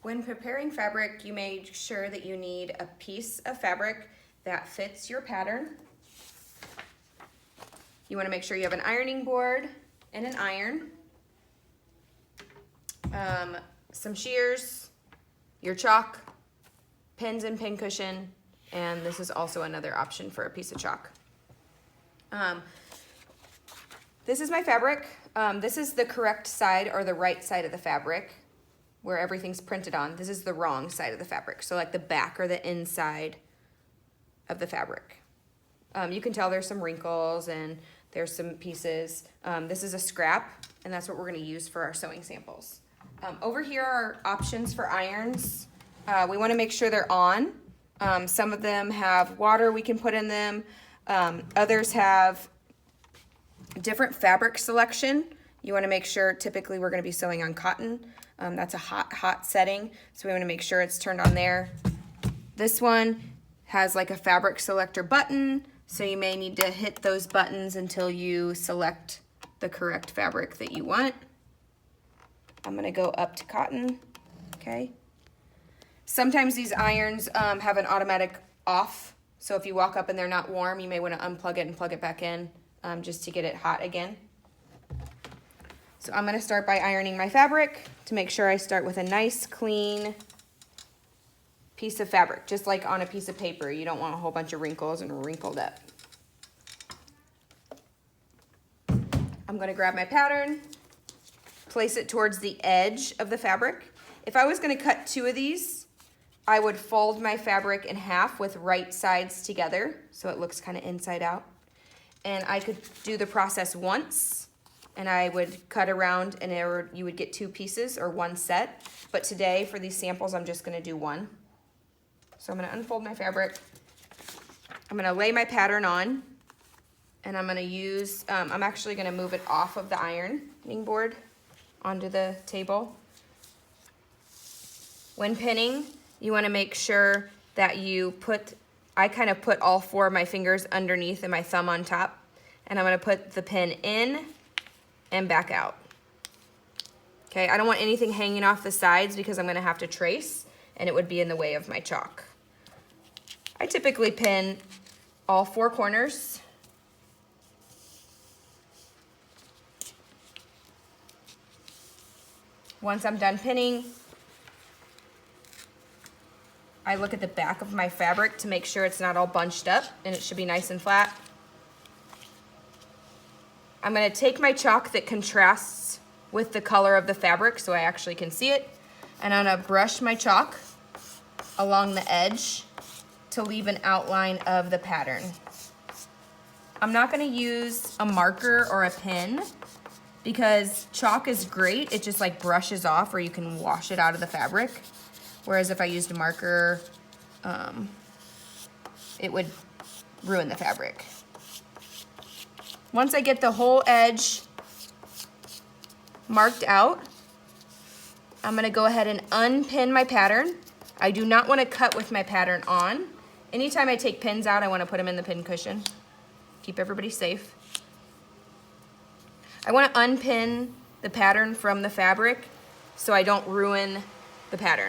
When preparing fabric, you make sure that you need a piece of fabric that fits your pattern. You want to make sure you have an ironing board and an iron, some shears, your chalk, pins and pin cushion, and this is also another option for a piece of chalk. This is my fabric. This is the correct side or the right side of the fabric where everything's printed on. This is the wrong side of the fabric, so like the back or the inside of the fabric. You can tell there's some wrinkles and there's some pieces. This is a scrap, and that's what we're gonna use for our sewing samples. Over here are options for irons. We wanna make sure they're on. Some of them have water we can put in them. Others have different fabric selection. You wanna make sure, typically we're gonna be sewing on cotton. That's a hot setting, so we wanna make sure it's turned on there. This one has like a fabric selector button, so you may need to hit those buttons until you select the correct fabric that you want. I'm gonna go up to cotton, okay? Sometimes these irons have an automatic off, so if you walk up and they're not warm, you may wanna unplug it and plug it back in just to get it hot again. So I'm gonna start by ironing my fabric to make sure I start with a nice clean piece of fabric, just like on a piece of paper. You don't want a whole bunch of wrinkles and wrinkled up. I'm gonna grab my pattern, place it towards the edge of the fabric. If I was gonna cut 2 of these, I would fold my fabric in half with right sides together so it looks kind of inside out. And I could do the process once, and I would cut around and you would get 2 pieces or 1 set. But today, for these samples, I'm just gonna do 1. So I'm gonna unfold my fabric. I'm gonna lay my pattern on, and I'm gonna use, I'm actually gonna move it off of the ironing board onto the table. When pinning, you wanna make sure that you I kind of put all 4 of my fingers underneath and my thumb on top, and I'm gonna put the pin in and back out. Okay, I don't want anything hanging off the sides because I'm gonna have to trace and it would be in the way of my chalk. I typically pin all 4 corners. Once I'm done pinning, I look at the back of my fabric to make sure it's not all bunched up, and it should be nice and flat. I'm gonna take my chalk that contrasts with the color of the fabric so I actually can see it, and I'm gonna brush my chalk along the edge to leave an outline of the pattern. I'm not gonna use a marker or a pen because chalk is great, it just like brushes off, or you can wash it out of the fabric. Whereas if I used a marker, it would ruin the fabric. Once I get the whole edge marked out, I'm gonna go ahead and unpin my pattern. I do not wanna cut with my pattern on. Anytime I take pins out, I wanna put them in the pin cushion. Keep everybody safe. I wanna unpin the pattern from the fabric so I don't ruin the pattern.